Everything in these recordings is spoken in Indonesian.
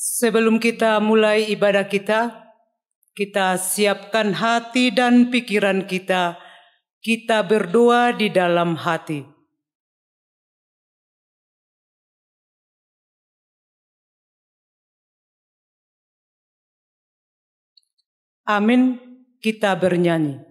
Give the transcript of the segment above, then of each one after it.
Sebelum kita mulai ibadah kita siapkan hati dan pikiran kita. Kita berdoa di dalam hati. Amin, kita bernyanyi.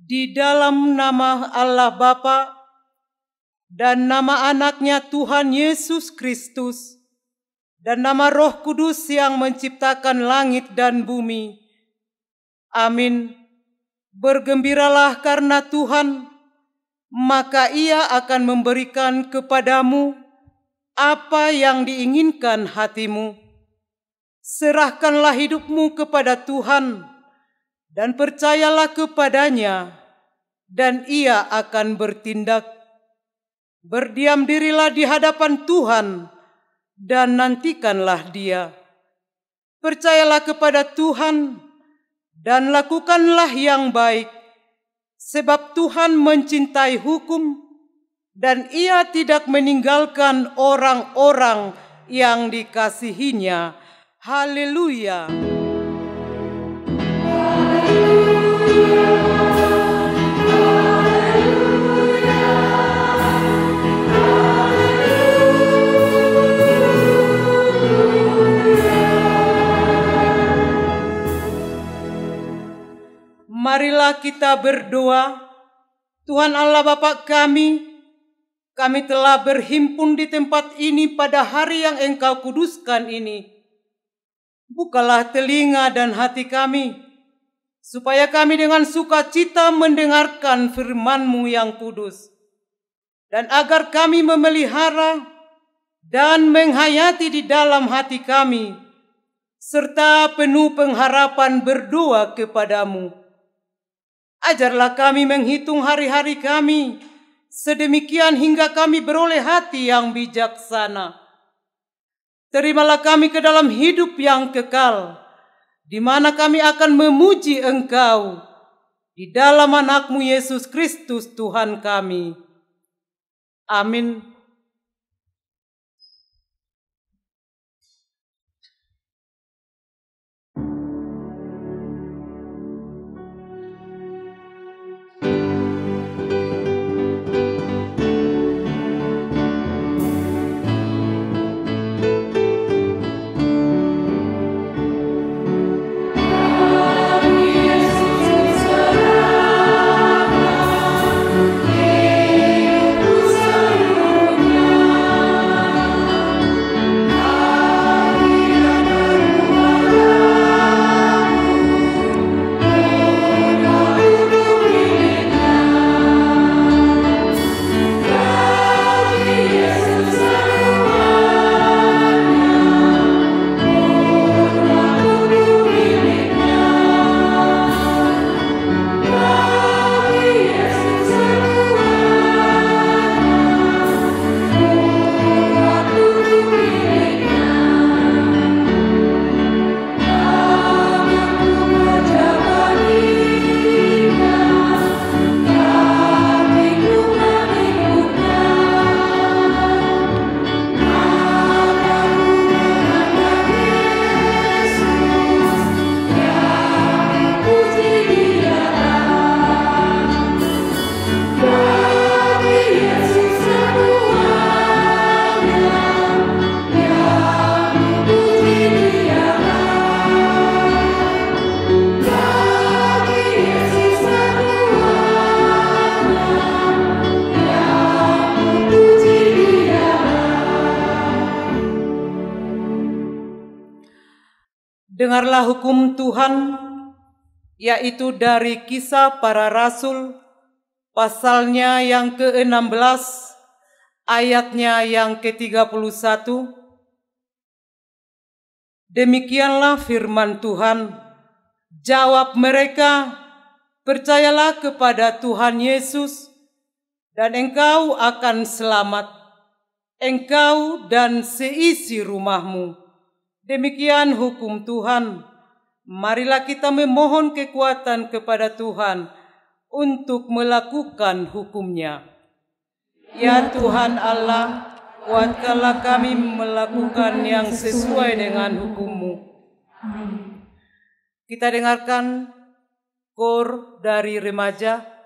Di dalam nama Allah Bapa dan nama anaknya Tuhan Yesus Kristus dan nama Roh Kudus yang menciptakan langit dan bumi. Amin. Bergembiralah karena Tuhan, maka Ia akan memberikan kepadamu apa yang diinginkan hatimu. Serahkanlah hidupmu kepada Tuhan dan percayalah kepadanya, dan ia akan bertindak. Berdiam dirilah di hadapan Tuhan dan nantikanlah Dia. Percayalah kepada Tuhan dan lakukanlah yang baik, sebab Tuhan mencintai hukum dan Ia tidak meninggalkan orang-orang yang dikasihinya. Haleluya. Marilah kita berdoa. Tuhan Allah Bapa kami telah berhimpun di tempat ini pada hari yang Engkau kuduskan ini. Bukalah telinga dan hati kami, supaya kami dengan sukacita mendengarkan firman-Mu yang kudus, dan agar kami memelihara dan menghayati di dalam hati kami, serta penuh pengharapan berdoa kepadamu. Ajarlah kami menghitung hari-hari kami, sedemikian hingga kami beroleh hati yang bijaksana. Terimalah kami ke dalam hidup yang kekal, di mana kami akan memuji Engkau di dalam anak-Mu Yesus Kristus Tuhan kami. Amin. Dengarlah hukum Tuhan, yaitu dari Kisah Para Rasul, pasalnya yang ke-16, ayatnya yang ke-31. Demikianlah firman Tuhan. Jawab mereka, percayalah kepada Tuhan Yesus, dan engkau akan selamat, engkau dan seisi rumahmu. Demikian hukum Tuhan. Marilah kita memohon kekuatan kepada Tuhan untuk melakukan hukum-Nya. Ya Tuhan Allah, kuatkanlah kami melakukan yang sesuai dengan hukum-Mu. Kita dengarkan kor dari remaja.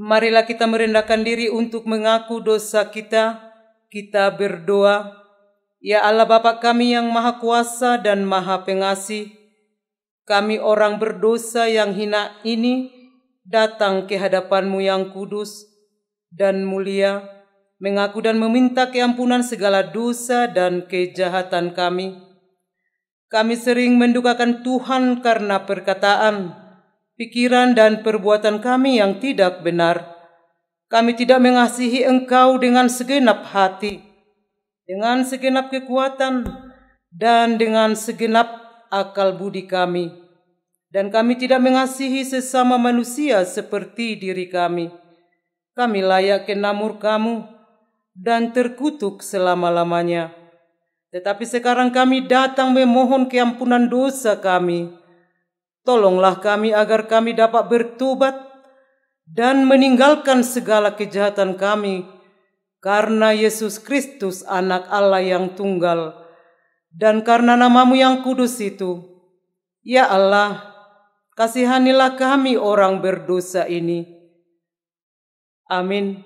Marilah kita merendahkan diri untuk mengaku dosa kita. Kita berdoa. Ya Allah Bapa kami yang Maha Kuasa dan Maha Pengasih, kami orang berdosa yang hina ini datang ke hadapan-Mu yang kudus dan mulia, mengaku dan meminta keampunan segala dosa dan kejahatan kami. Kami sering mendukakan Tuhan karena perkataan, pikiran dan perbuatan kami yang tidak benar. Kami tidak mengasihi Engkau dengan segenap hati, dengan segenap kekuatan, dan dengan segenap akal budi kami. Dan kami tidak mengasihi sesama manusia seperti diri kami. Kami layak kena murka-Mu dan terkutuk selama-lamanya. Tetapi sekarang kami datang memohon keampunan dosa kami. Tolonglah kami agar kami dapat bertobat dan meninggalkan segala kejahatan kami, karena Yesus Kristus anak Allah yang tunggal, dan karena nama-Mu yang kudus itu. Ya Allah, kasihanilah kami orang berdosa ini. Amin.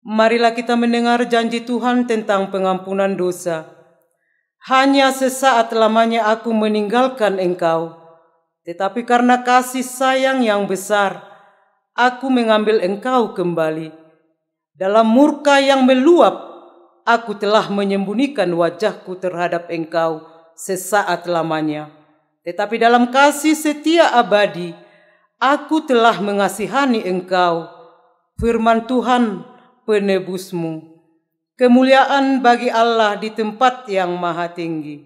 Marilah kita mendengar janji Tuhan tentang pengampunan dosa. Hanya sesaat lamanya aku meninggalkan Engkau, tetapi karena kasih sayang yang besar, aku mengambil Engkau kembali. Dalam murka yang meluap, aku telah menyembunyikan wajahku terhadap Engkau sesaat lamanya. Tetapi dalam kasih setia abadi, aku telah mengasihani Engkau. Firman Tuhan, penebus-Mu. Kemuliaan bagi Allah di tempat yang maha tinggi.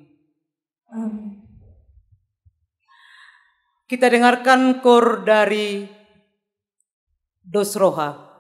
Amin. Kita dengarkan kor dari Dos Roha.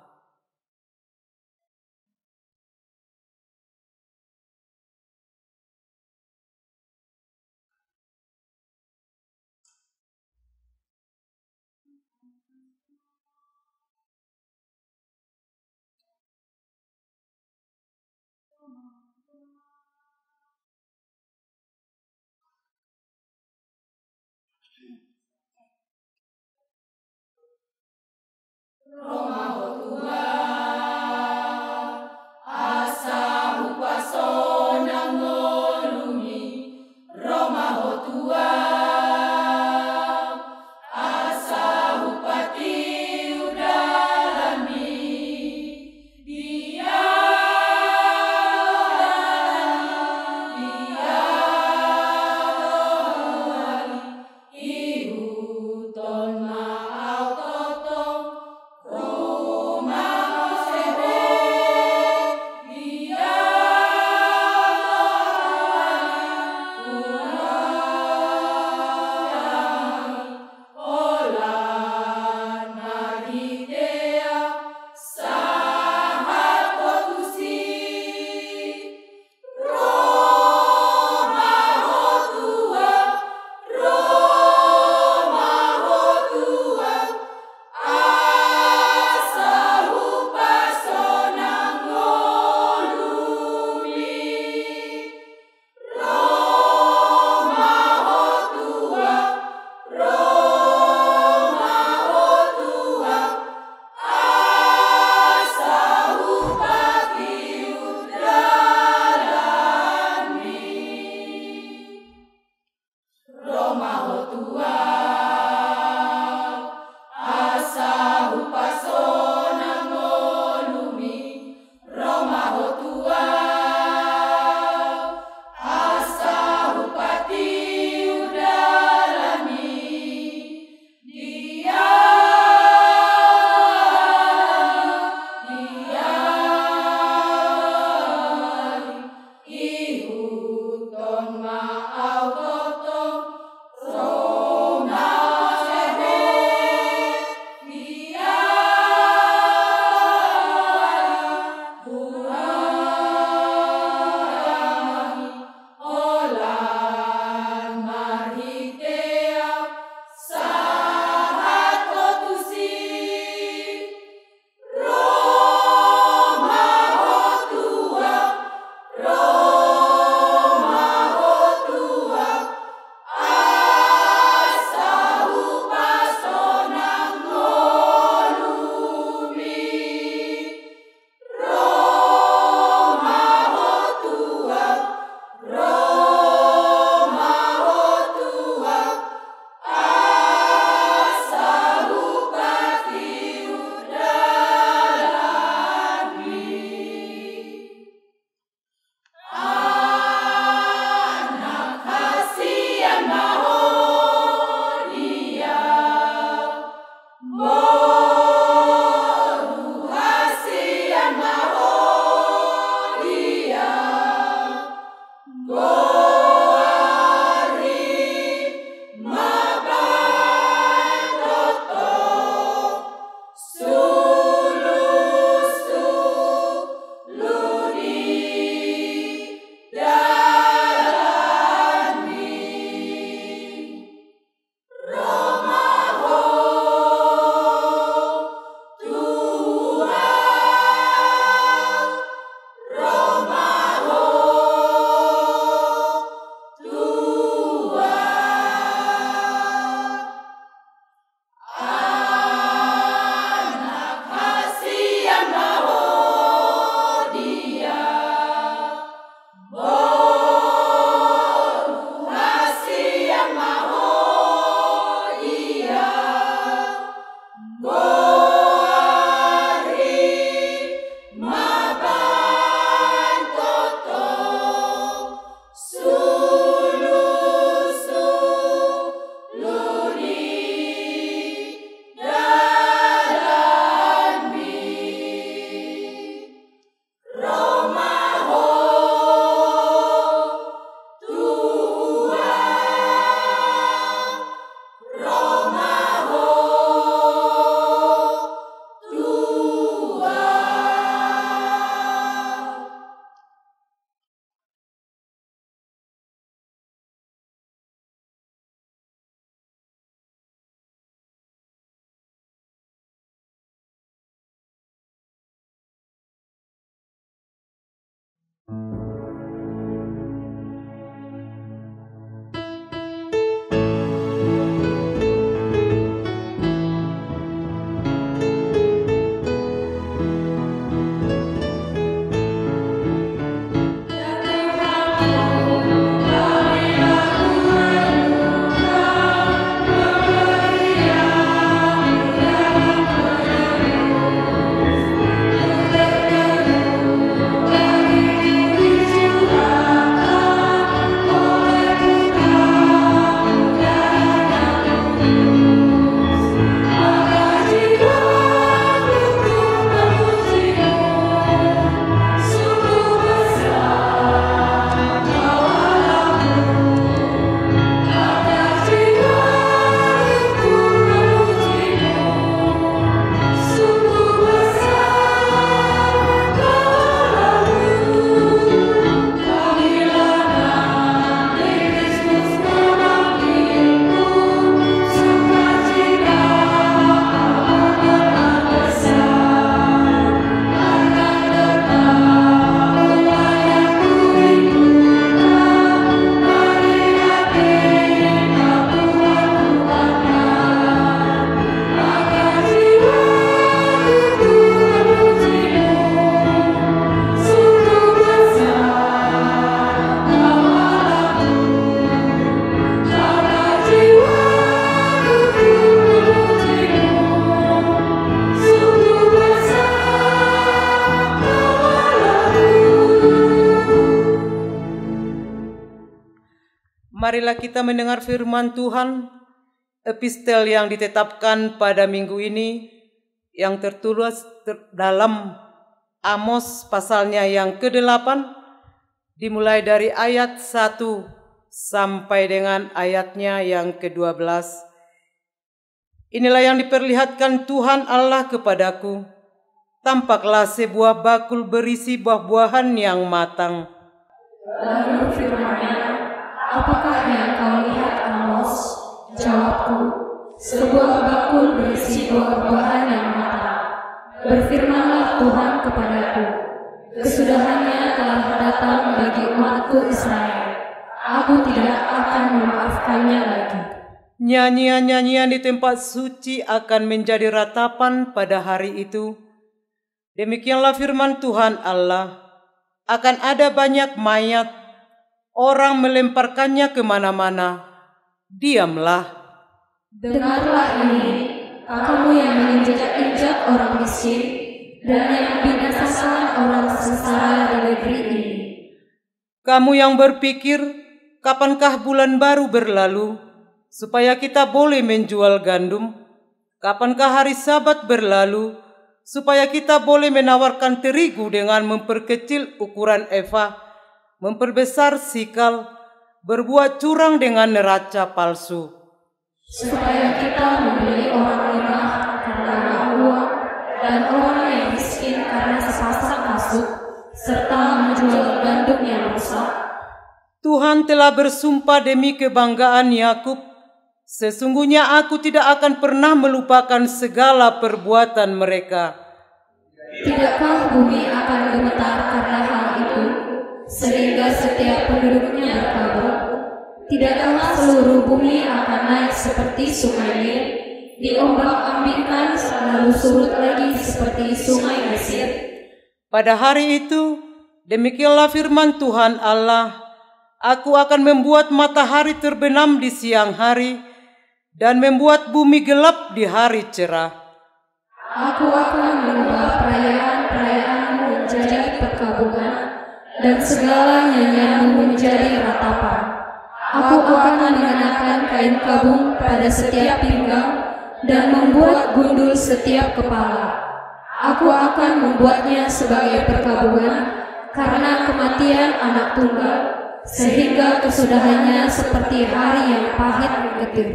Marilah kita mendengar firman Tuhan, epistel yang ditetapkan pada minggu ini, yang tertulis dalam Amos pasalnya yang ke-8, dimulai dari ayat 1 sampai dengan ayatnya yang ke-12. Inilah yang diperlihatkan Tuhan Allah kepadaku. Tampaklah sebuah bakul berisi buah-buahan yang matang. Lalu firman-Nya, apakah yang kau lihat, Amos? Jawabku, sebuah bakul berisi buah-buahan yang matang. Berfirmanlah Tuhan kepadaku, kesudahannya telah datang bagi umatku Israel. Aku tidak akan memaafkannya lagi. Nyanyian-nyanyian di tempat suci akan menjadi ratapan pada hari itu. Demikianlah firman Tuhan Allah. Akan ada banyak mayat, orang melemparkannya kemana-mana. Diamlah. Dengarlah ini, kamu yang menginjak-injak orang miskin dan yang membinasakan orang sengsara di negeri ini. Kamu yang berpikir, kapankah bulan baru berlalu, supaya kita boleh menjual gandum? Kapankah hari Sabat berlalu, supaya kita boleh menawarkan terigu dengan memperkecil ukuran eva, memperbesar sikal, berbuat curang dengan neraca palsu, supaya kita membeli orang lemah karena uang dan orang yang miskin karena sepasang kasut, serta menjual gandum yang rusak. Tuhan telah bersumpah demi kebanggaan Yakub, sesungguhnya aku tidak akan pernah melupakan segala perbuatan mereka. Tidakkah bumi akan gemetar karena hal itu, sehingga setiap penduduknya berkabut? Tidakkah seluruh bumi akan naik seperti sungai Nil, diombak-ambingkan lalu surut lagi seperti sungai Mesir? Pada hari itu, demikianlah firman Tuhan Allah, aku akan membuat matahari terbenam di siang hari dan membuat bumi gelap di hari cerah. Aku akan mengubah perayaan-perayaanmu menjadi perkabungan dan segala nyanyianmu menjadi ratapan. Aku akan mengenakan kain kabung pada setiap pinggang dan membuat gundul setiap kepala. Aku akan membuatnya sebagai perkabungan karena kematian anak tunggal, sehingga kesudahannya seperti hari yang pahit getir.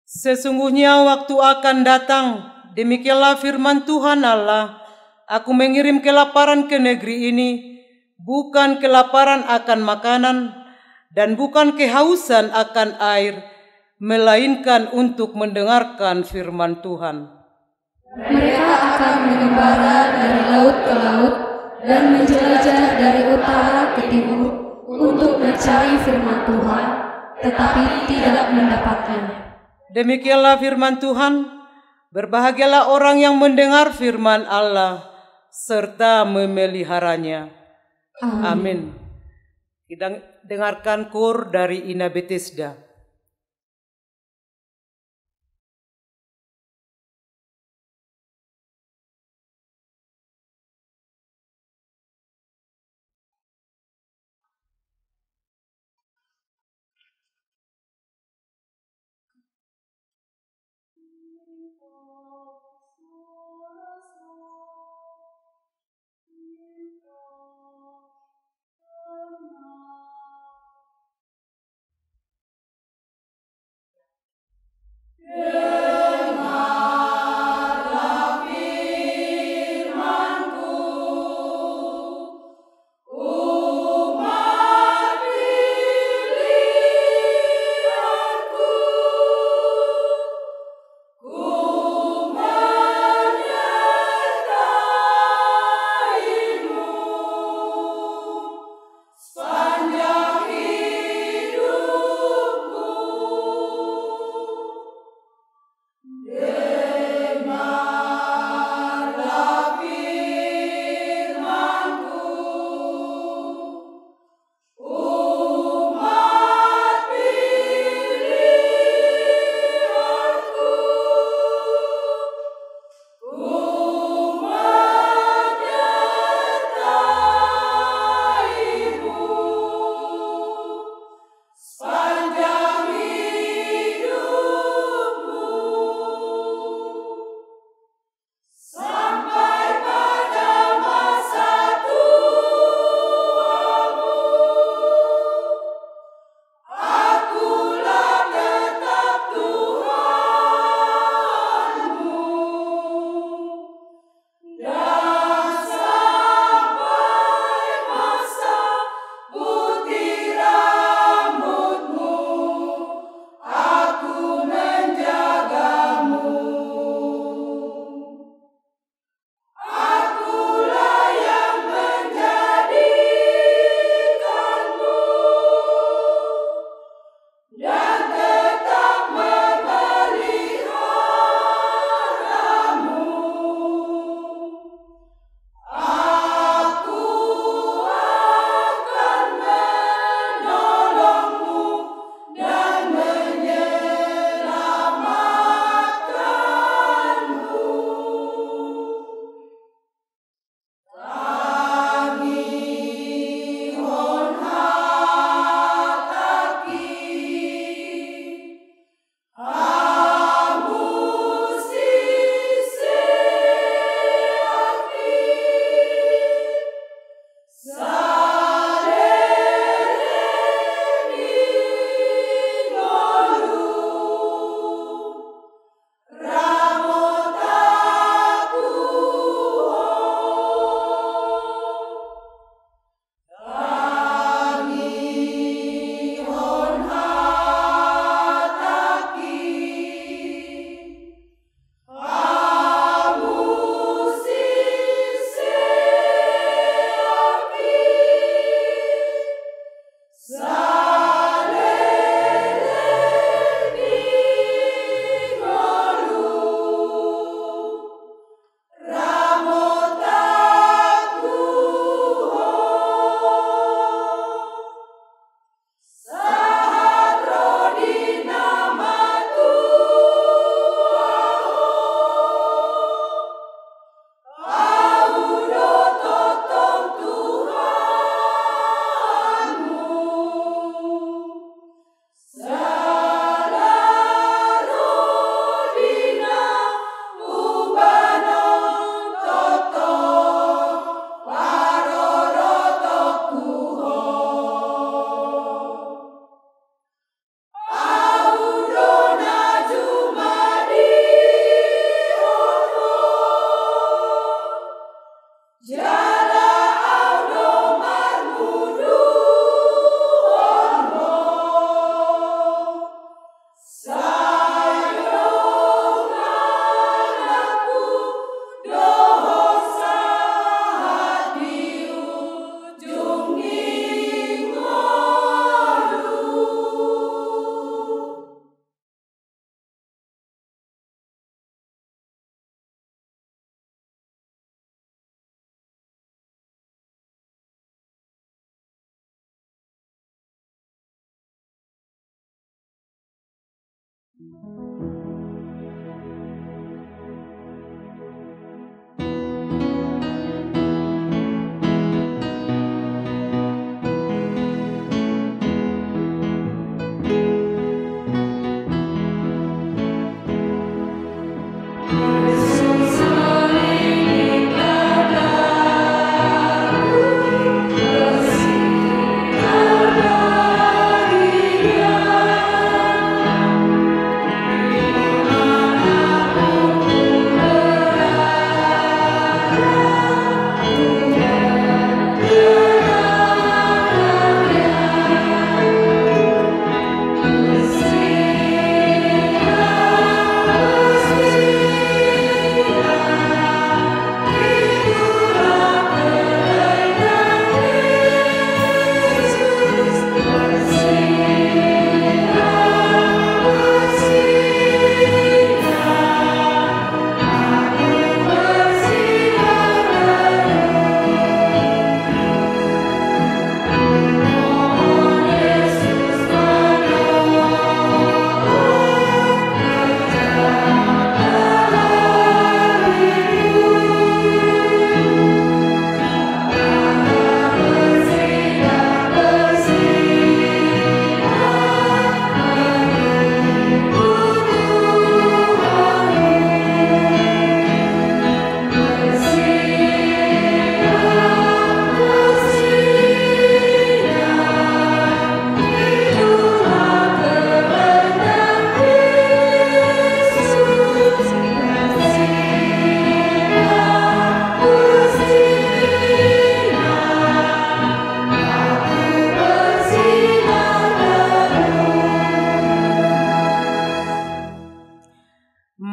Sesungguhnya waktu akan datang, demikianlah firman Tuhan Allah, aku mengirim kelaparan ke negeri ini, bukan kelaparan akan makanan, dan bukan kehausan akan air, melainkan untuk mendengarkan firman Tuhan. Mereka akan mengembara dari laut ke laut dan menjelajah dari utara ke timur untuk mencari firman Tuhan, tetapi tidak mendapatkannya. Demikianlah firman Tuhan. Berbahagialah orang yang mendengar firman Allah serta memeliharanya. Amin. Kita dengarkan kur dari Ina Bethesda.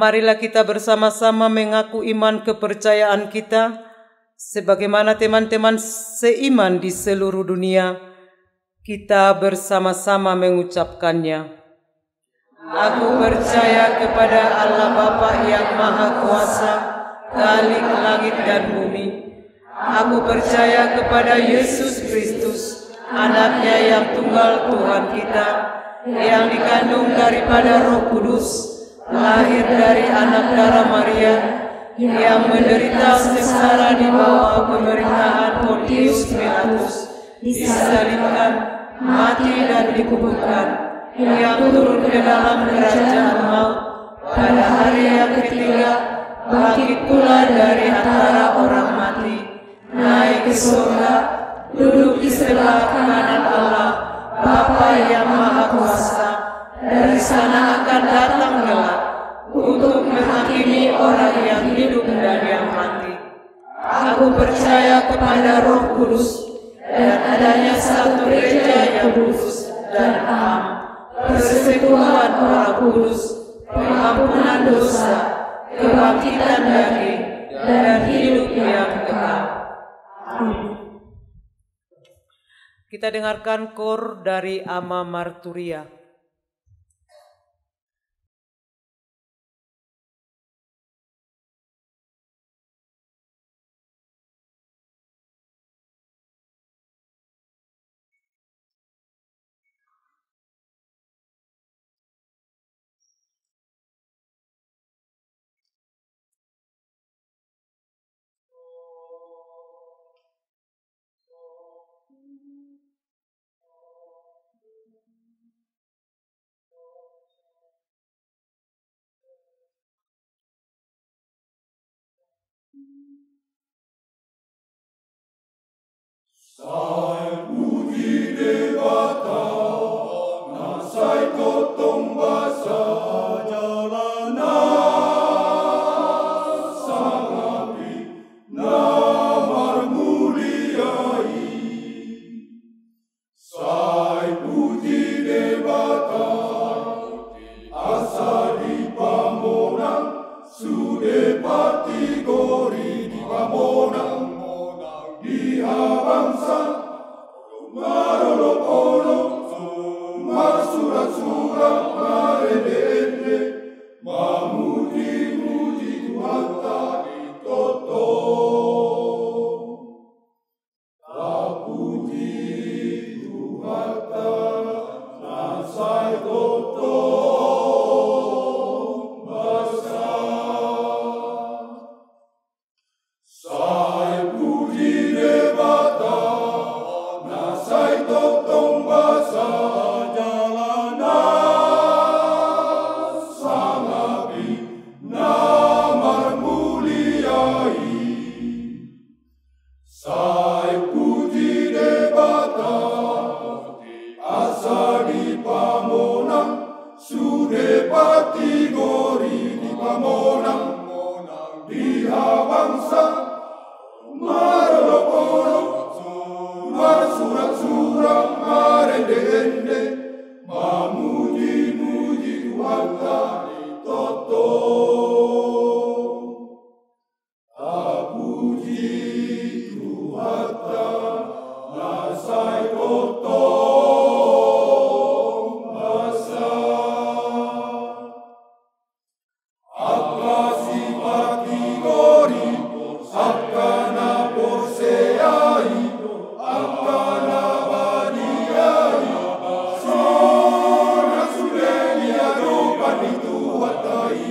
Marilah kita bersama-sama mengaku iman kepercayaan kita, sebagaimana teman-teman seiman di seluruh dunia. Kita bersama-sama mengucapkannya. Aku percaya kepada Allah Bapa yang Maha Kuasa, Khalik langit dan bumi. Aku percaya kepada Yesus Kristus, Anaknya yang tunggal Tuhan kita, yang dikandung daripada Roh Kudus, lahir dari anak darah Maria, yang menderita sengsara di bawah pemerintahan Pontius Pilatus, disalibkan, mati dan dikuburkan, yang turun ke dalam kerajaan maut, pada hari yang ketiga bangkit pula dari antara orang mati, naik ke surga, duduk di sebelah kanan Allah, Bapa yang Maha Kuasa. Dari sana akan datang kelak untuk menghakimi orang yang hidup dan yang mati. Aku percaya kepada Roh Kudus dan adanya satu gereja yang kudus dan am, persekutuan Orang Kudus, pengampunan dosa, kebangkitan daging, dan hidup yang kekal. Amin. Kita dengarkan kor dari Ama Marturia. Sai puji dewata, nasai totong basa jalanan, sangapi namar muliai. Sai puji dewata, asa di Pamonang, sude pati gori di Pamonang. Di bangsa marolo-olo, marsurat-surat, marende-ende, mamuji-muji Tuhan tadi toto. Tapuji Tuhan nasai toto. totong basa jalanan sangapi namar muliai sai puji debata asa di pamonang sude pati gori di pamonang di habangsa marolopolo mar surat-surat marende-ende mamuji-muji Tuhan tadi toto apuji Tuhan nasai toto masa akasi pati gori akana porseai akana badiai sona sudeni adopan itu hatai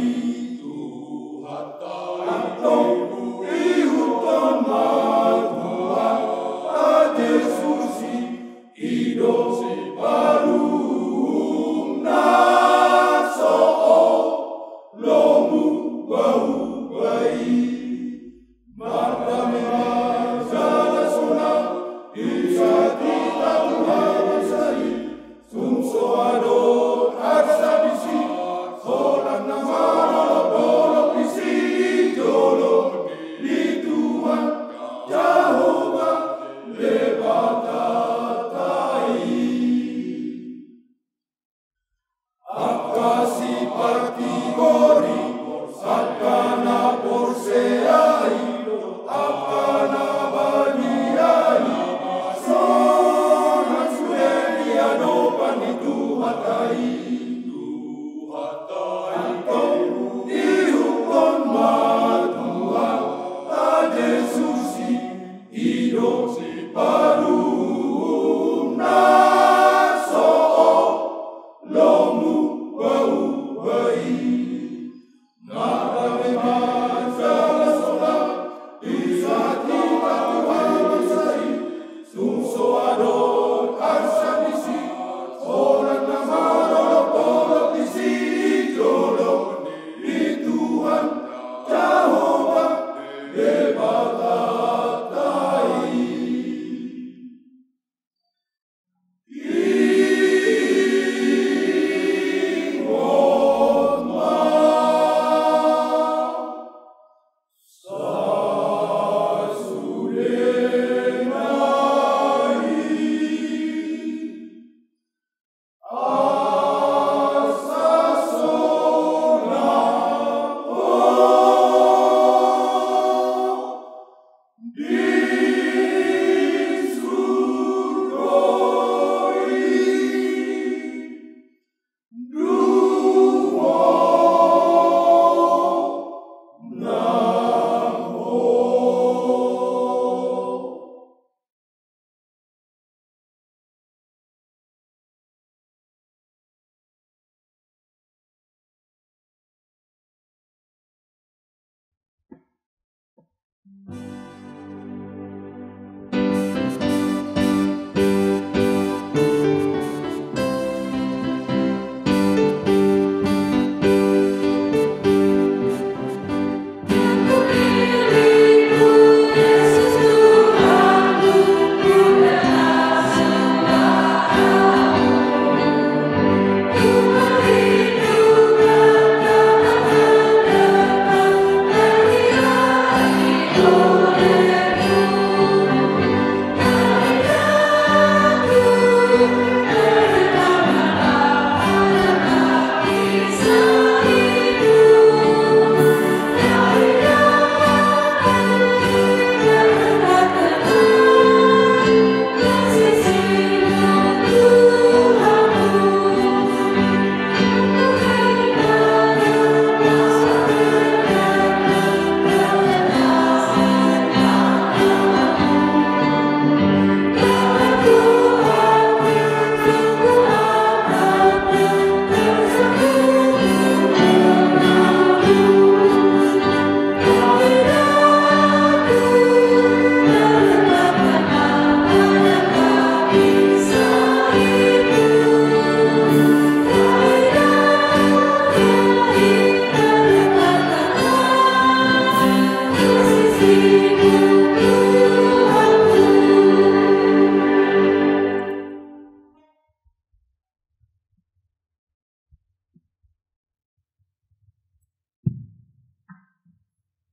atong ihuton matuan ajesusi ido si baru naso lomu bau bayi Marta memang salah sonang bisa kita Tuhan sai sumso adon arsa bisi solan nama bolo bisi jolo di Tuhan Jehovah lebatatai akasi parti gori sakana porseai akana baniai sona sueli adopan itu hatai ihukon matuan ajesusi ido si paru naso lomu bau bayi maka memang salah sonang bisa kita Tuhan sai sumso adon arsa bisi orang nama polo bisi jolo di Tuhan Jehovah lebatatai Oh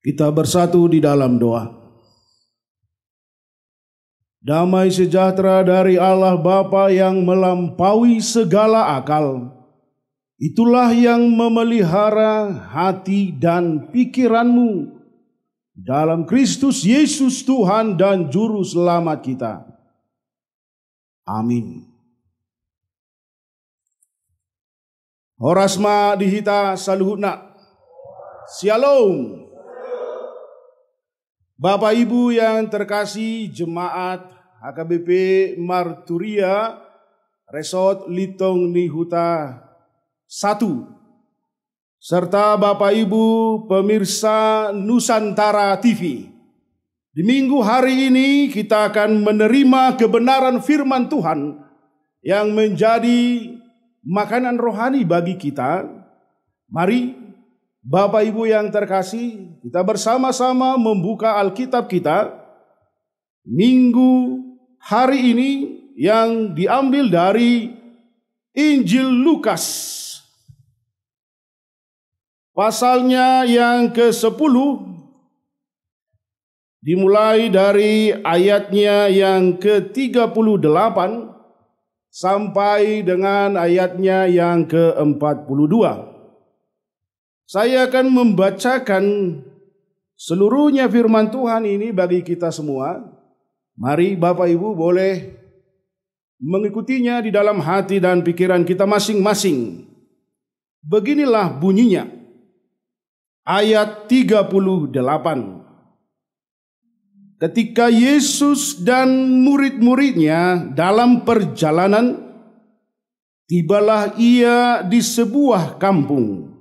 Kita bersatu di dalam doa. Damai sejahtera dari Allah Bapa yang melampaui segala akal, itulah yang memelihara hati dan pikiranmu dalam Kristus Yesus Tuhan dan Juru Selamat kita. Amin. Horasma dihita saluhutna. Shalom. Bapak Ibu yang terkasih, jemaat HKBP Marturia Resort Litong Nihuta 1, serta Bapak Ibu pemirsa Nusantara TV. Di minggu hari ini kita akan menerima kebenaran firman Tuhan yang menjadi makanan rohani bagi kita. Mari Bapak Ibu yang terkasih, kita bersama-sama membuka Alkitab kita minggu hari ini yang diambil dari Injil Lukas. Pasalnya yang ke-10, dimulai dari ayatnya yang ke-38 sampai dengan ayatnya yang ke-42. Saya akan membacakan seluruhnya firman Tuhan ini bagi kita semua. Mari Bapak Ibu boleh mengikutinya di dalam hati dan pikiran kita masing-masing. Beginilah bunyinya. Ayat 38. Ketika Yesus dan murid-muridnya dalam perjalanan, tibalah ia di sebuah kampung.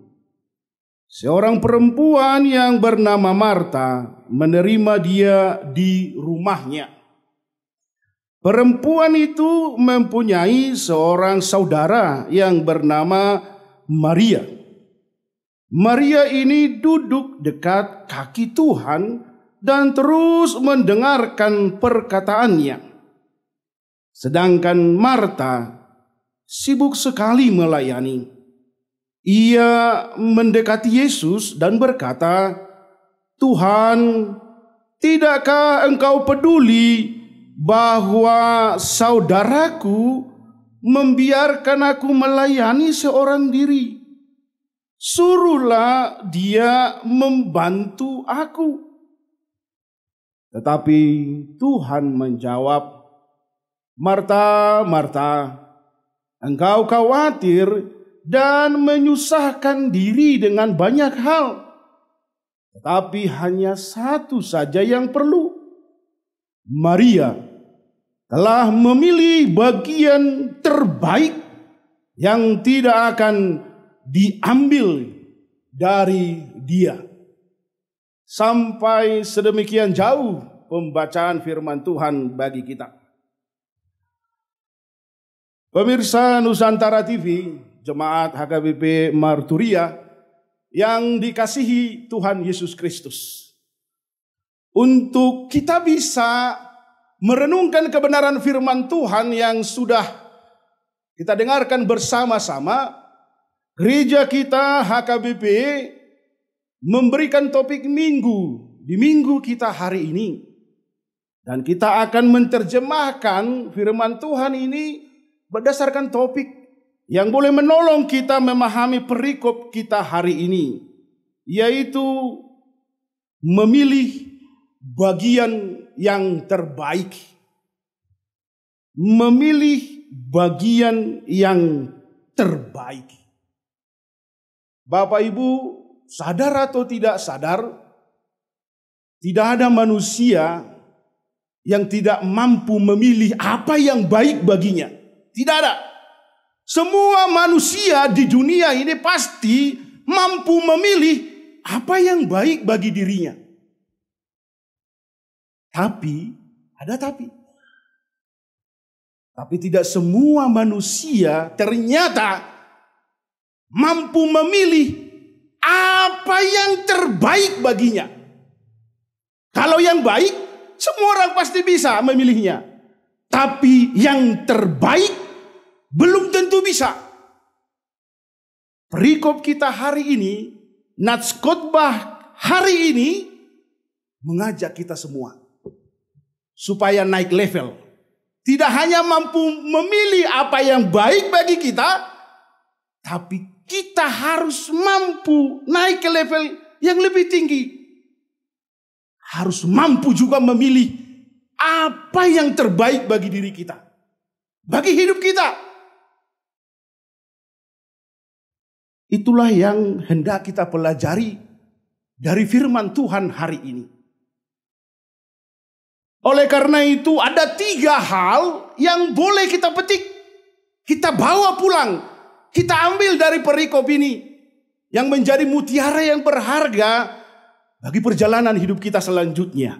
Seorang perempuan yang bernama Marta menerima dia di rumahnya. Perempuan itu mempunyai seorang saudara yang bernama Maria. Maria ini duduk dekat kaki Tuhan dan terus mendengarkan perkataannya. Sedangkan Marta sibuk sekali melayani. Ia mendekati Yesus dan berkata, "Tuhan, tidakkah engkau peduli bahwa saudaraku membiarkan aku melayani seorang diri? Suruhlah dia membantu aku." Tetapi Tuhan menjawab, "Marta, Marta, engkau khawatir dan menyusahkan diri dengan banyak hal. Tetapi hanya satu saja yang perlu. Maria telah memilih bagian terbaik yang tidak akan diambil dari dia." Sampai sedemikian jauh pembacaan firman Tuhan bagi kita. Pemirsa Nusantara TV, jemaat HKBP Marturia yang dikasihi Tuhan Yesus Kristus. Untuk kita bisa merenungkan kebenaran firman Tuhan yang sudah kita dengarkan bersama-sama, gereja kita HKBP memberikan topik minggu di minggu kita hari ini. Dan kita akan menerjemahkan firman Tuhan ini berdasarkan topik yang boleh menolong kita memahami perikop kita hari ini, yaitu memilih bagian yang terbaik. Memilih bagian yang terbaik. Bapak Ibu, sadar atau tidak sadar, tidak ada manusia yang tidak mampu memilih apa yang baik baginya. Tidak ada. Semua manusia di dunia ini pasti mampu memilih apa yang baik bagi dirinya. Tapi, ada tapi. Tapi tidak semua manusia ternyata mampu memilih apa yang terbaik baginya. Kalau yang baik, semua orang pasti bisa memilihnya. Tapi yang terbaik belum tentu bisa. Perikop kita hari ini, nats khotbah hari ini mengajak kita semua supaya naik level. Tidak hanya mampu memilih apa yang baik bagi kita, tapi kita harus mampu naik ke level yang lebih tinggi. Harus mampu juga memilih apa yang terbaik bagi diri kita, bagi hidup kita. Itulah yang hendak kita pelajari dari firman Tuhan hari ini. Oleh karena itu ada 3 hal yang boleh kita petik, kita bawa pulang, kita ambil dari perikop ini yang menjadi mutiara yang berharga bagi perjalanan hidup kita selanjutnya.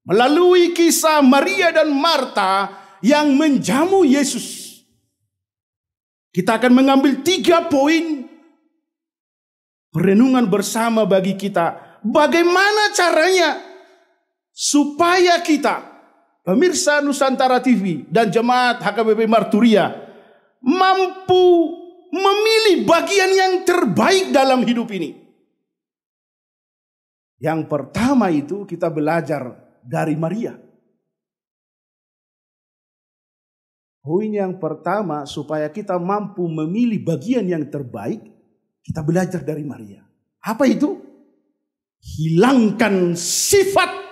Melalui kisah Maria dan Marta yang menjamu Yesus, kita akan mengambil 3 poin perenungan bersama bagi kita. Bagaimana caranya supaya kita, pemirsa Nusantara TV dan jemaat HKBP Marturia, mampu memilih bagian yang terbaik dalam hidup ini. Yang pertama itu kita belajar dari Maria. Poin yang pertama supaya kita mampu memilih bagian yang terbaik, kita belajar dari Maria. Apa itu? Hilangkan sifat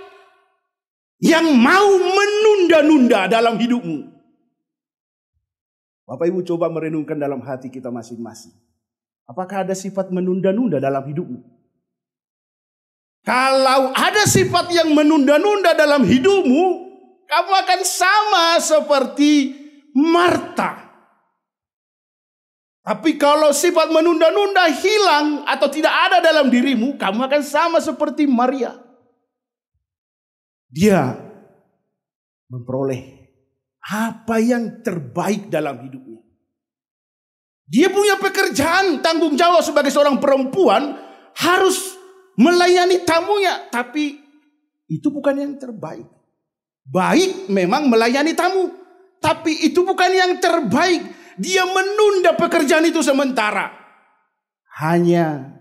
yang mau menunda-nunda dalam hidupmu. Bapak Ibu coba merenungkan dalam hati kita masing-masing. Apakah ada sifat menunda-nunda dalam hidupmu? Kalau ada sifat yang menunda-nunda dalam hidupmu, kamu akan sama seperti Marta. Tapi kalau sifat menunda-nunda hilang atau tidak ada dalam dirimu, kamu akan sama seperti Maria. Dia memperoleh apa yang terbaik dalam hidupnya. Dia punya pekerjaan, tanggung jawab sebagai seorang perempuan, harus melayani tamunya. Tapi itu bukan yang terbaik. Baik memang melayani tamu, tapi itu bukan yang terbaik. Dia menunda pekerjaan itu sementara, hanya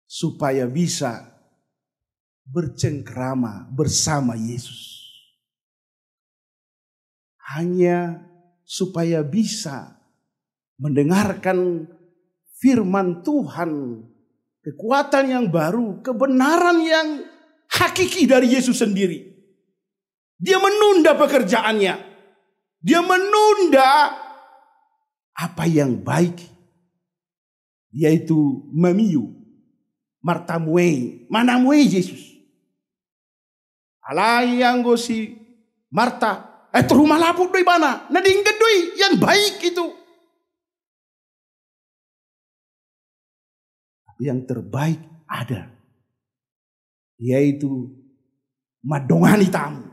supaya bisa bercengkrama bersama Yesus. Hanya supaya bisa mendengarkan firman Tuhan, kekuatan yang baru, kebenaran yang hakiki dari Yesus sendiri. Dia menunda pekerjaannya. Dia menunda apa yang baik, yaitu memiu, martamuei, manamuei Yesus. Alayang gosi Marta, rumah laput doi mana? Nading gedoi yang baik itu. Tapi yang terbaik ada, yaitu madongani tamu.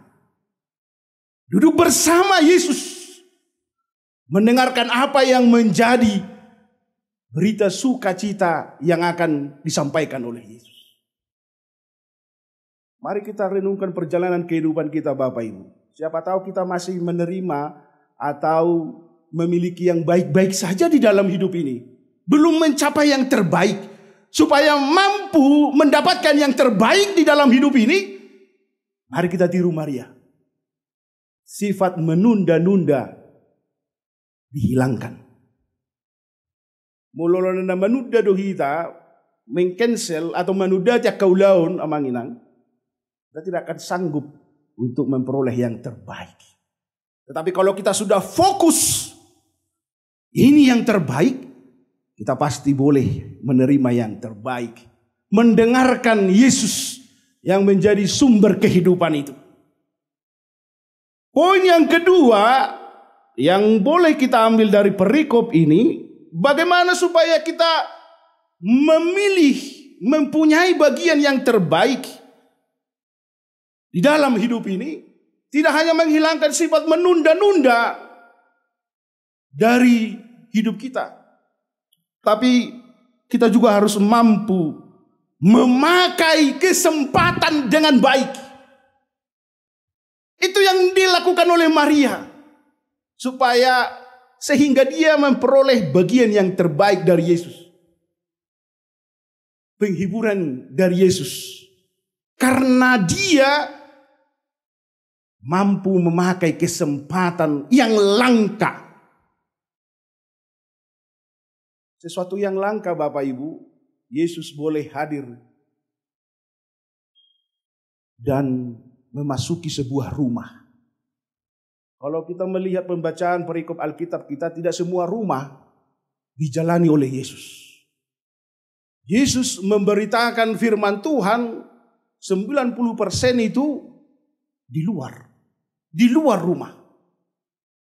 Duduk bersama Yesus, mendengarkan apa yang menjadi berita sukacita yang akan disampaikan oleh Yesus. Mari kita renungkan perjalanan kehidupan kita Bapak Ibu. Siapa tahu kita masih menerima atau memiliki yang baik-baik saja di dalam hidup ini. Belum mencapai yang terbaik. Supaya mampu mendapatkan yang terbaik di dalam hidup ini, mari kita tiru Maria. Sifat menunda-nunda dihilangkan. Mulolona menunda dohita, mengcancel atau menunda tiak kaulaun amanginang. Kita tidak akan sanggup untuk memperoleh yang terbaik. Tetapi kalau kita sudah fokus, ini yang terbaik, kita pasti boleh menerima yang terbaik. Mendengarkan Yesus yang menjadi sumber kehidupan itu. Poin yang kedua yang boleh kita ambil dari perikop ini, bagaimana supaya kita memilih, mempunyai bagian yang terbaik di dalam hidup ini. Tidak hanya menghilangkan sifat menunda-nunda dari hidup kita, tapi kita juga harus mampu memakai kesempatan dengan baik. Itu yang dilakukan oleh Maria, supaya sehingga dia memperoleh bagian yang terbaik dari Yesus. Penghiburan dari Yesus. karena dia mampu memakai kesempatan yang langka. Sesuatu yang langka Bapak Ibu, Yesus boleh hadir dan memasuki sebuah rumah. Kalau kita melihat pembacaan perikop Alkitab kita, tidak semua rumah dijalani oleh Yesus. Yesus memberitakan firman Tuhan 90% itu di luar rumah.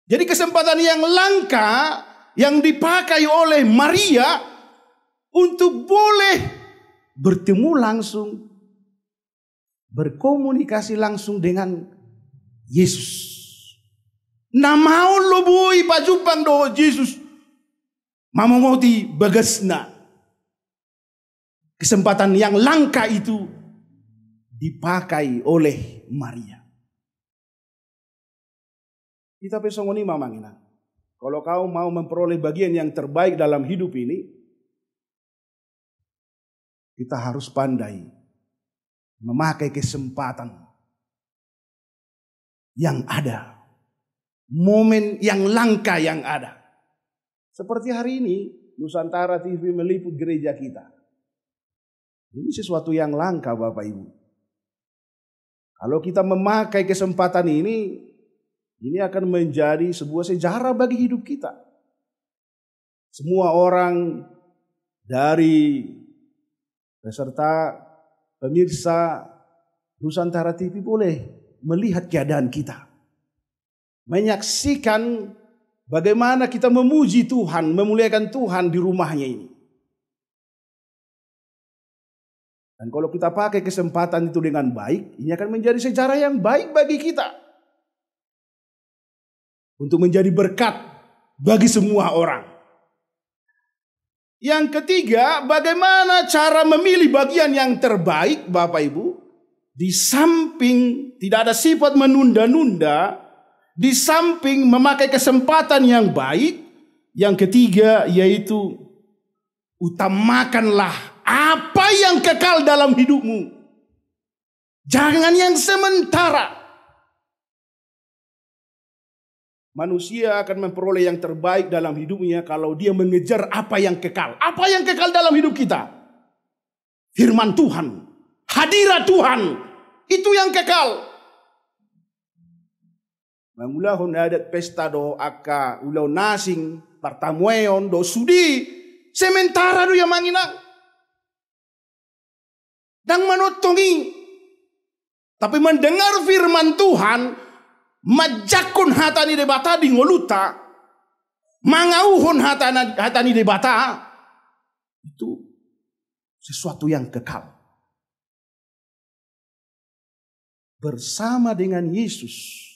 Jadi kesempatan yang langka yang dipakai oleh Maria untuk boleh bertemu langsung, berkomunikasi langsung dengan Yesus. Na mau lo bui pajupang do Yesus mamongoti bagasna. Kesempatan yang langka itu dipakai oleh Maria. Kita pesongoni mamangina. Kalau kau mau memperoleh bagian yang terbaik dalam hidup ini, kita harus pandai memakai kesempatan yang ada. Momen yang langka yang ada. Seperti hari ini, Nusantara TV meliput gereja kita. Ini sesuatu yang langka Bapak Ibu. Kalau kita memakai kesempatan ini akan menjadi sebuah sejarah bagi hidup kita. Semua orang dari peserta, pemirsa Nusantara TV boleh melihat keadaan kita. Menyaksikan bagaimana kita memuji Tuhan, memuliakan Tuhan di rumahnya ini. Dan kalau kita pakai kesempatan itu dengan baik, ini akan menjadi sejarah yang baik bagi kita. Untuk menjadi berkat bagi semua orang. Yang ketiga, bagaimana cara memilih bagian yang terbaik Bapak Ibu. Di samping tidak ada sifat menunda-nunda, di samping memakai kesempatan yang baik, yang ketiga yaitu utamakanlah apa yang kekal dalam hidupmu. Jangan yang sementara. Manusia akan memperoleh yang terbaik dalam hidupnya kalau dia mengejar apa yang kekal. Apa yang kekal dalam hidup kita? Firman Tuhan, hadirat Tuhan, itu yang kekal. Mangulahon adat pesta do aka ulau nasing partamueon do sudi sementara do yang manginang dan manotongi. Tapi mendengar firman Tuhan, majakun hatani debata di ngoluta, mangauhon hatani debata, itu sesuatu yang kekal. Bersama dengan Yesus,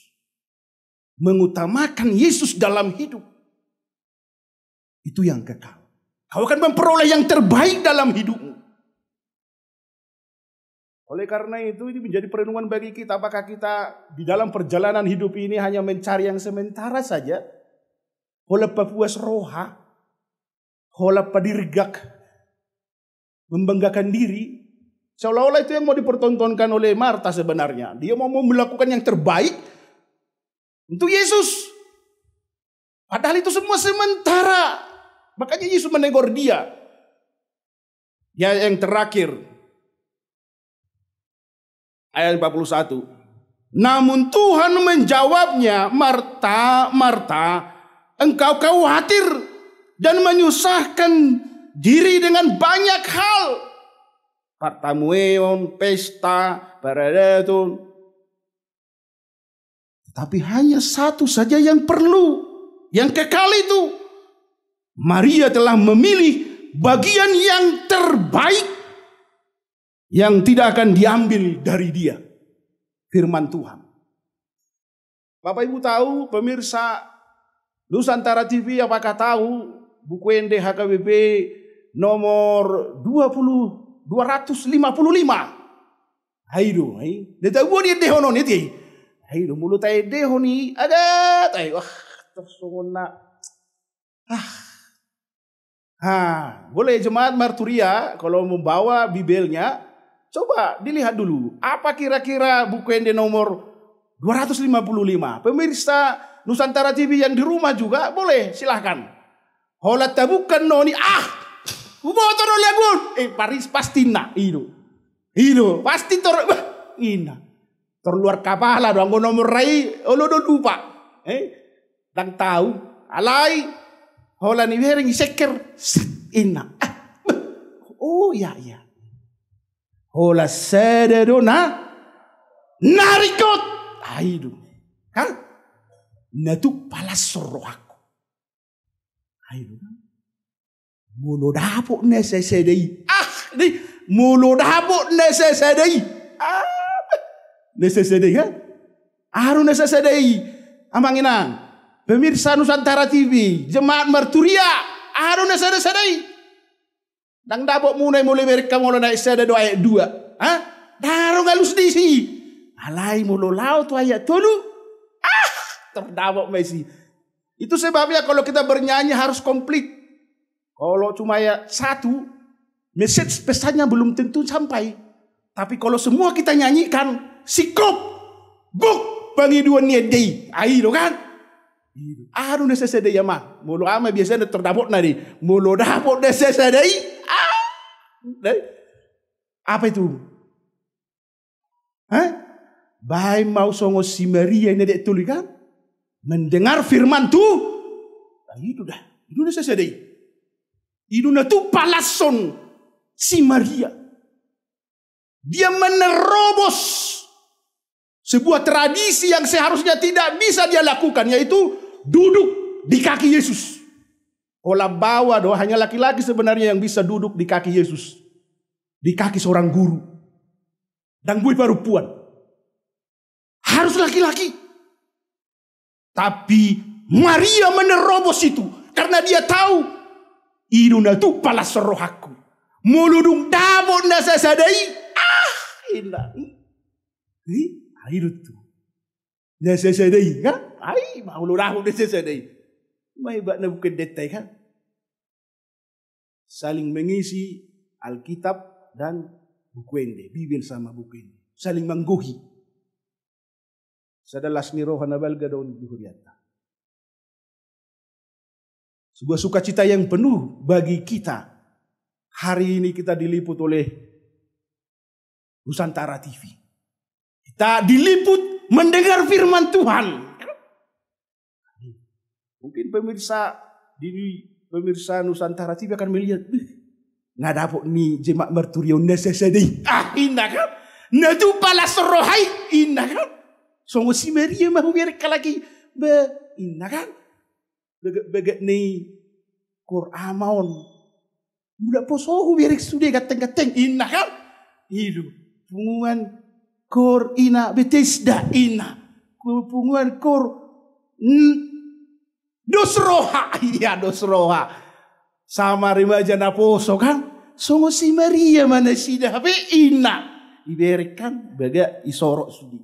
mengutamakan Yesus dalam hidup, itu yang kekal. Kau akan memperoleh yang terbaik dalam hidupmu. Oleh karena itu ini menjadi perenungan bagi kita. Apakah kita di dalam perjalanan hidup ini hanya mencari yang sementara saja? Hola papuas roha, hola padirgak, membanggakan diri. Seolah-olah itu yang mau dipertontonkan oleh Marta sebenarnya. Dia mau melakukan yang terbaik untuk Yesus. Padahal itu semua sementara. Makanya Yesus menegur dia. Ya, yang terakhir. Ayat 41. Namun Tuhan menjawabnya, Marta, Marta, engkau khawatir dan menyusahkan diri dengan banyak hal. Partamueon, pesta, paradetun. Tapi hanya satu saja yang perlu, yang kekal itu. Maria telah memilih bagian yang terbaik yang tidak akan diambil dari dia. Firman Tuhan. Bapak Ibu tahu, pemirsa Nusantara TV apakah tahu buku NDHKBP nomor 255? Haido, deta gua dia dehonon itu. Haido mulut tay dehoni ada tay wah tersona. Boleh jemaat marturia kalau membawa bibelnya Coba dilihat dulu. Apa kira-kira buku yang di nomor 255. Pemirsa Nusantara TV yang di rumah juga boleh silahkan. Hola tabukan noni Uboto no lagun. Paris pasti na. Ido. Pasti ina. Terluar kapala doang nomor rai. Olo do lupa. Dan tahu. Alai. Hola ni wering seker. Ina. Oh ya. Hola sede dona. Narikot. Aido. Hah? Natu palasoro aku. Aido. Mulo dapok nesesedei. Mulo dapok nesesedei. Nesesedei kan? Aru nesesedei. Amanginang. Pemirsa Nusantara TV. Jemaat Marturia. Aru nesesedei. Dang dapok mulai mereka mulai naik sede doa ayat 2. Daru galus disi. Alai mulo laut ayat 3. Terdapok Messi. Itu sebabnya kalau kita bernyanyi harus komplit. Kalau cuma ayat 1, message pesannya belum tentu sampai. Tapi kalau semua kita nyanyikan, sikop, buk, pangiduan niedei. Ayo kan? Aduh nesesedei ya mah. Mulo ama biasanya terdapok nadi. Mulo dapok nesesedei. Apa itu? Baik mau songo si Maria ini dek tulis kan? Mendengar firman tuh. Itu dah. Itu nesesedei. Itu na tu palason si Maria. Dia menerobos sebuah tradisi yang seharusnya tidak bisa dia lakukan, yaitu duduk di kaki Yesus. Olah bawa doa hanya laki-laki sebenarnya yang bisa duduk di kaki Yesus. Di kaki seorang guru. Dan bui perempuan. Harus laki-laki. Tapi Maria menerobos itu. Karena dia tahu. Iduna tu palas rohaku. Muludung dabon nasa sadai. Indah. Air itu. Nasa sadai kan? Maulu rahu nasa sadai. May iba na bukan detay kan? Saling mengisi Alkitab dan bukuende. Bibil sama bukuende. Saling mengguhi. Sadalas ni rohan na balga daun dihuriata. Sebuah sukacita yang penuh bagi kita. Hari ini kita diliput oleh Nusantara TV. Kita diliput mendengar firman Tuhan. Mungkin pemirsa Nusantara TV akan melihat, nggak dapat nih jemaat Marturia nesesedei. Indah kan? Nadu palas rohai, indah kan? Songo si Maria mahu mereka lagi, indah kan? Beget nih Qur'amaon. Muda posohu biar sudah gateng-gateng, indah kan? Hidup punguan kor ina Bethesda ina, punguan kor dosroha, iya dosroha. Sama remaja naposo kan. Songo si Maria mana sida be ina. Diberikan baga isorok sudi.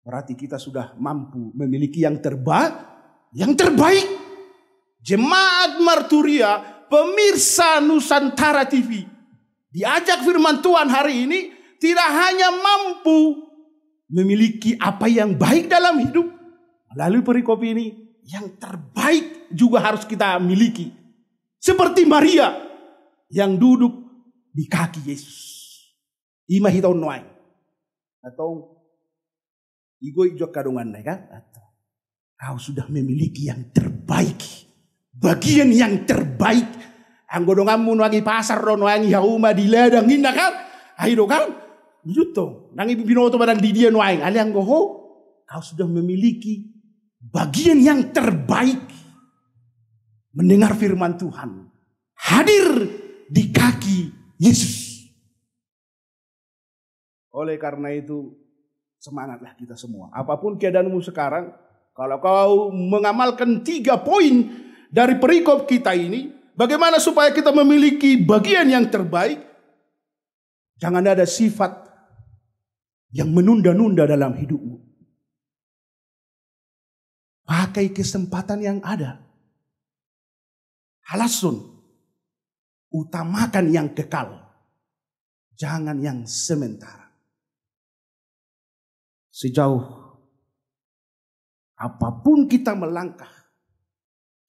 Berarti kita sudah mampu memiliki yang terbaik. Yang terbaik. Jemaat Marturia, pemirsa Nusantara TV. Diajak firman Tuhan hari ini. Tidak hanya mampu memiliki apa yang baik dalam hidup. Lalu perikop ini yang terbaik juga harus kita miliki. Seperti Maria yang duduk di kaki Yesus. Ima hitau noai. Atau igoi jok kadungan kan? Atau kau sudah memiliki yang terbaik. Bagian yang terbaik. Anggodongamu nuangi pasar nuangi hauma di ladang indah kan? Ayo kan? Juto. Nangi binoto badang di dia nuai. Aliang goho. Kau sudah memiliki bagian yang terbaik. Mendengar firman Tuhan. Hadir di kaki Yesus. Oleh karena itu, semangatlah kita semua. Apapun keadaanmu sekarang, kalau kau mengamalkan 3 poin dari perikop kita ini, bagaimana supaya kita memiliki bagian yang terbaik? Jangan ada sifat yang menunda-nunda dalam hidupmu. Pakai kesempatan yang ada. Halasun. Utamakan yang kekal. Jangan yang sementara. Sejauh apapun kita melangkah,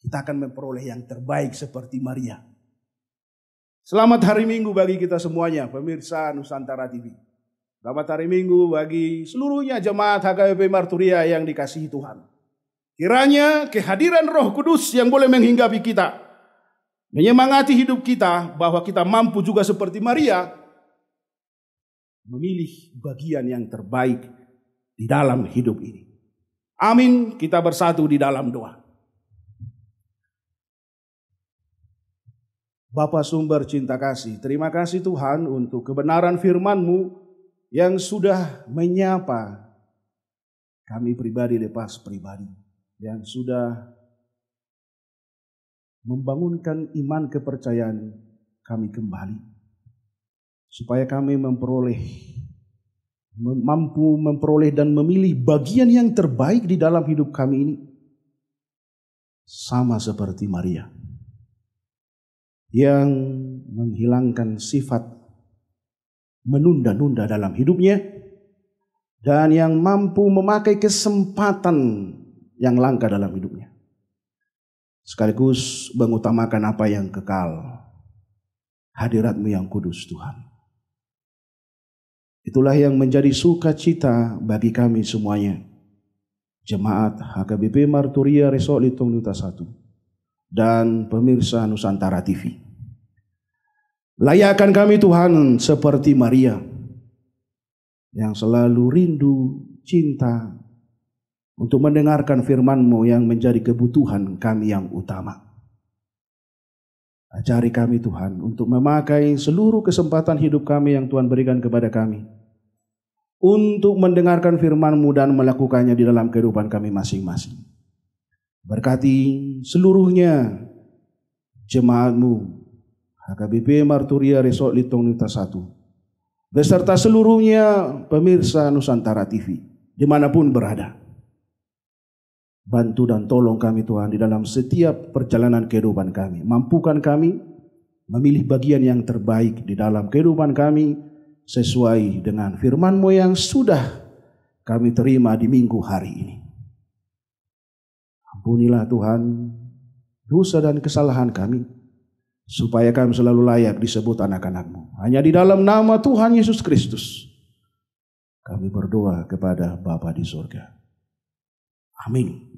kita akan memperoleh yang terbaik seperti Maria. Selamat hari Minggu bagi kita semuanya, pemirsa Nusantara TV. Selamat hari Minggu bagi seluruhnya jemaat HKBP Marturia yang dikasihi Tuhan. Kiranya kehadiran Roh Kudus yang boleh menghinggapi kita, menyemangati hidup kita bahwa kita mampu juga seperti Maria memilih bagian yang terbaik di dalam hidup ini. Amin. Kita bersatu di dalam doa. Bapa sumber cinta kasih, terima kasih Tuhan untuk kebenaran firman-Mu yang sudah menyapa kami pribadi lepas pribadi, yang sudah membangunkan iman kepercayaan kami kembali, supaya kami mampu memperoleh dan memilih bagian yang terbaik di dalam hidup kami ini, sama seperti Maria yang menghilangkan sifat menunda-nunda dalam hidupnya dan yang mampu memakai kesempatan yang langka dalam hidupnya, sekaligus mengutamakan apa yang kekal, hadirat-Mu yang kudus Tuhan. Itulah yang menjadi sukacita bagi kami semuanya, jemaat HKBP Marturia Resort Litong Nuta 1 dan pemirsa Nusantara TV. Layakkan kami Tuhan seperti Maria yang selalu rindu, cinta untuk mendengarkan firman-Mu yang menjadi kebutuhan kami yang utama. Ajari kami Tuhan untuk memakai seluruh kesempatan hidup kami yang Tuhan berikan kepada kami untuk mendengarkan firman-Mu dan melakukannya di dalam kehidupan kami masing-masing. Berkati seluruhnya jemaat-Mu HKBP Marturia Resort Litong Nuta 1 beserta seluruhnya pemirsa Nusantara TV dimanapun berada. Bantu dan tolong kami Tuhan di dalam setiap perjalanan kehidupan kami. Mampukan kami memilih bagian yang terbaik di dalam kehidupan kami sesuai dengan firman-Mu yang sudah kami terima di minggu hari ini. Ampunilah Tuhan dosa dan kesalahan kami, supaya kami selalu layak disebut anak-anak-Mu. Hanya di dalam nama Tuhan Yesus Kristus kami berdoa kepada Bapa di surga. Amin.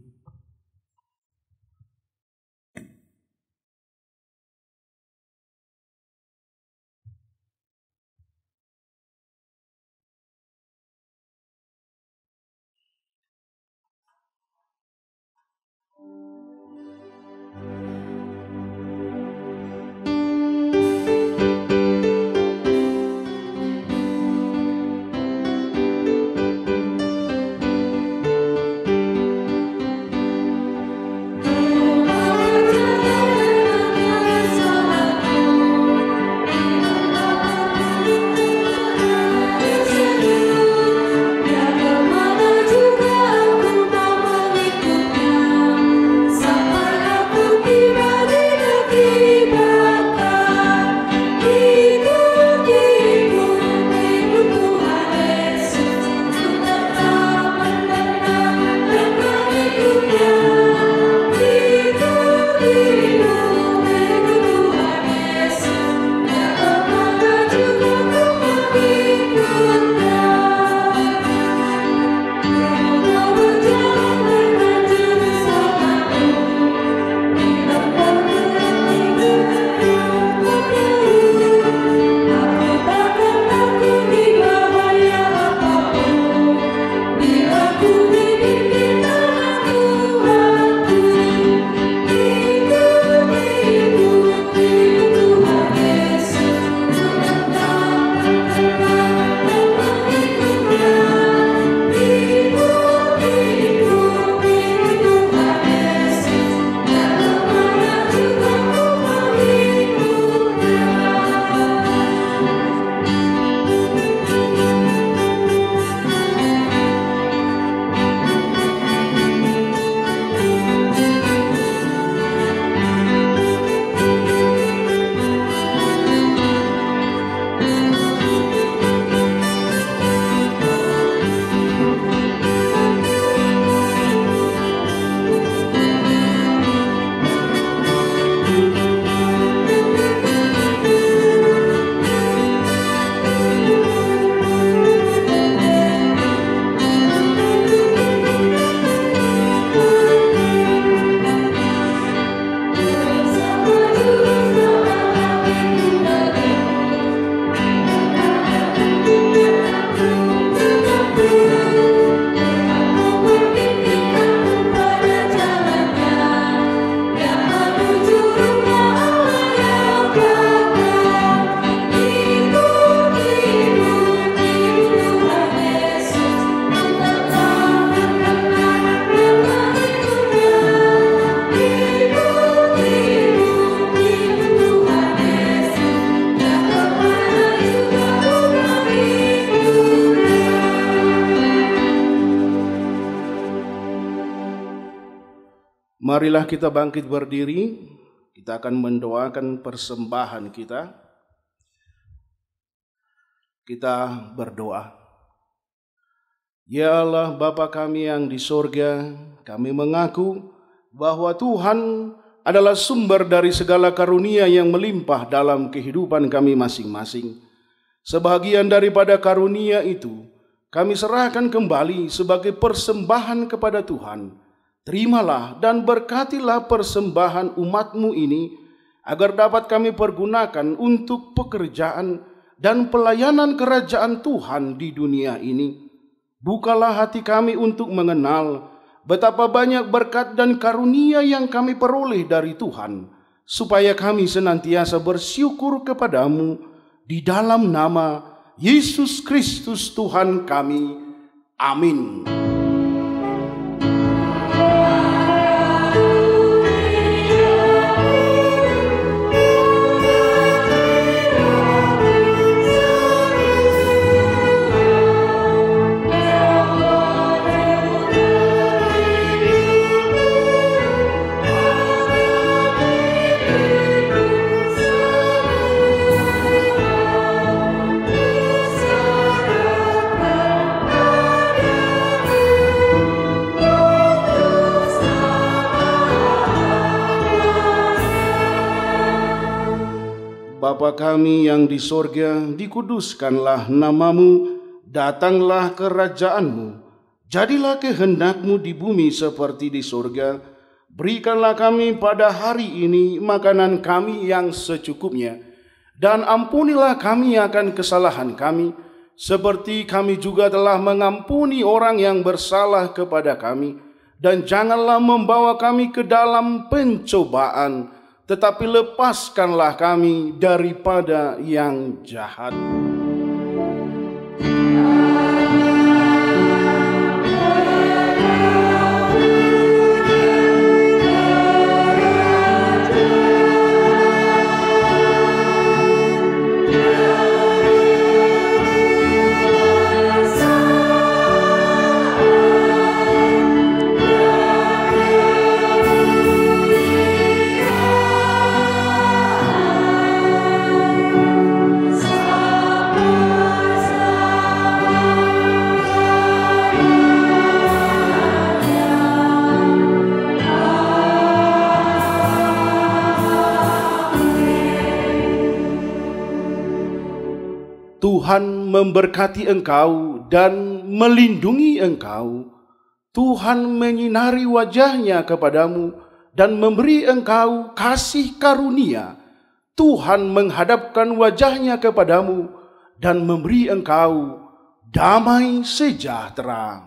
Marilah kita bangkit berdiri, kita akan mendoakan persembahan kita. Kita berdoa. Ya Allah Bapa kami yang di sorga, kami mengaku bahwa Tuhan adalah sumber dari segala karunia yang melimpah dalam kehidupan kami masing-masing. Sebahagian daripada karunia itu, kami serahkan kembali sebagai persembahan kepada Tuhan. Terimalah dan berkatilah persembahan umat-Mu ini, agar dapat kami pergunakan untuk pekerjaan dan pelayanan kerajaan Tuhan di dunia ini. Bukalah hati kami untuk mengenal betapa banyak berkat dan karunia yang kami peroleh dari Tuhan, supaya kami senantiasa bersyukur kepadamu di dalam nama Yesus Kristus Tuhan kami. Amin. Bapa kami yang di sorga, dikuduskanlah namamu, datanglah kerajaan-Mu, jadilah kehendak-Mu di bumi seperti di sorga. Berikanlah kami pada hari ini makanan kami yang secukupnya, dan ampunilah kami akan kesalahan kami, seperti kami juga telah mengampuni orang yang bersalah kepada kami. Dan janganlah membawa kami ke dalam pencobaan, tetapi lepaskanlah kami daripada yang jahat. Tuhan memberkati engkau dan melindungi engkau. Tuhan menyinari wajah-Nya kepadamu dan memberi engkau kasih karunia. Tuhan menghadapkan wajah-Nya kepadamu dan memberi engkau damai sejahtera.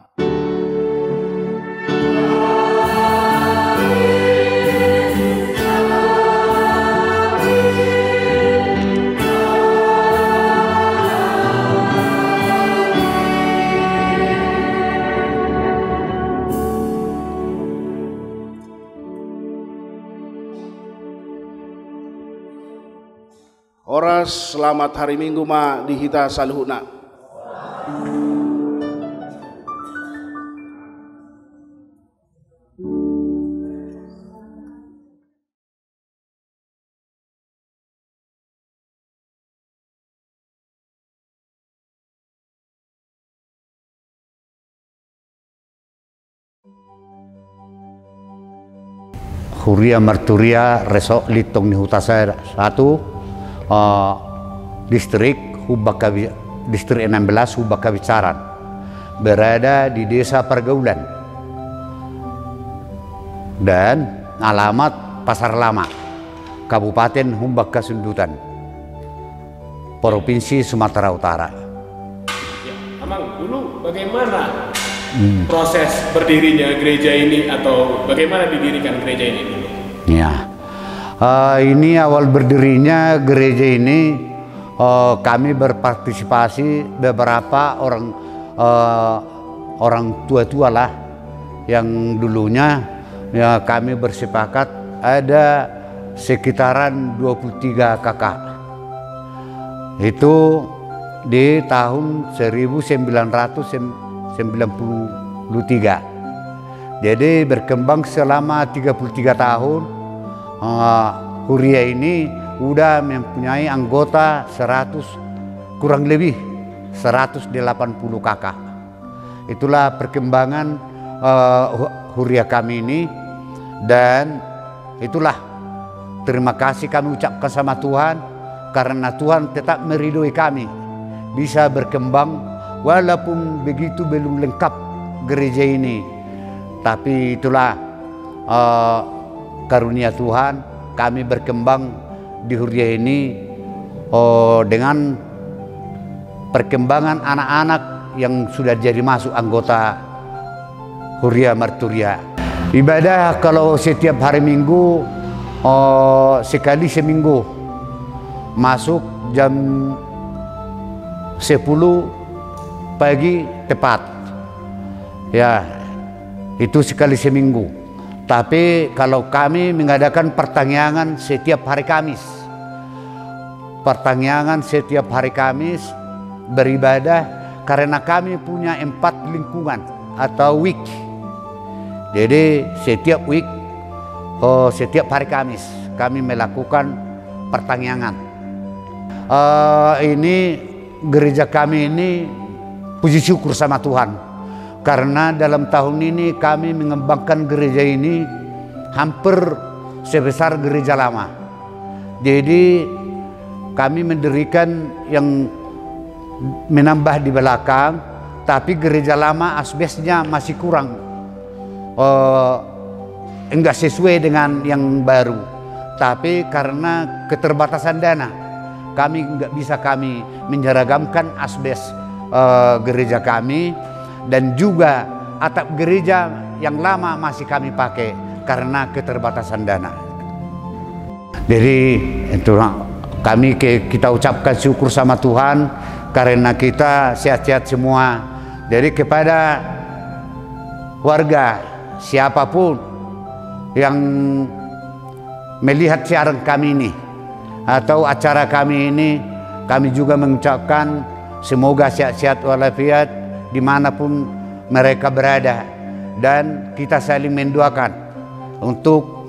Oras selamat hari Minggu ma dihita saluhuna. Huria Marturia Resok Litong Nihutasa 1 distrik distrik 16 Hubakawicaran, berada di desa Pergaulan dan alamat Pasar Lama, Kabupaten Humbak Kasundutan, Provinsi Sumatera Utara. Ya, Amang, dulu bagaimana proses berdirinya gereja ini, atau bagaimana didirikan gereja ini dulu? Ya. Ini awal berdirinya gereja ini, kami berpartisipasi beberapa orang tua-tua lah, yang dulunya ya kami bersepakat ada sekitaran 23 kakak. Itu di tahun 1993. Jadi berkembang selama 33 tahun. Huria ini udah mempunyai anggota 100, kurang lebih 180 kakak. Itulah perkembangan Huria kami ini, dan itulah terima kasih kami ucapkan sama Tuhan, karena Tuhan tetap meridhoi kami bisa berkembang walaupun begitu belum lengkap gereja ini. Tapi itulah karunia Tuhan, kami berkembang di Huria ini dengan perkembangan anak-anak yang sudah jadi masuk anggota Huria Marturia. Ibadah kalau setiap hari Minggu sekali seminggu, masuk jam 10 pagi tepat. Ya, itu sekali seminggu. Tapi kalau kami mengadakan pertanyaan setiap hari Kamis. Pertanyaan setiap hari Kamis beribadah, karena kami punya 4 lingkungan atau week. Jadi setiap week, setiap hari Kamis kami melakukan pertanyaan. Ini gereja kami ini puji syukur sama Tuhan, karena dalam tahun ini kami mengembangkan gereja ini hampir sebesar gereja lama. Jadi kami mendirikan yang menambah di belakang, tapi gereja lama asbesnya masih kurang, enggak sesuai dengan yang baru. Tapi karena keterbatasan dana, kami enggak bisa kami menyeragamkan asbes gereja kami, dan juga atap gereja yang lama masih kami pakai karena keterbatasan dana. Jadi itu kita ucapkan syukur sama Tuhan karena kita sehat-sehat semua. Jadi kepada warga siapapun yang melihat siaran kami ini atau acara kami ini, kami juga mengucapkan semoga sehat-sehat walafiat dimanapun mereka berada, dan kita saling mendoakan untuk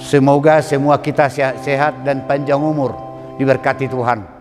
semoga semua kita sehat dan panjang umur, diberkati Tuhan.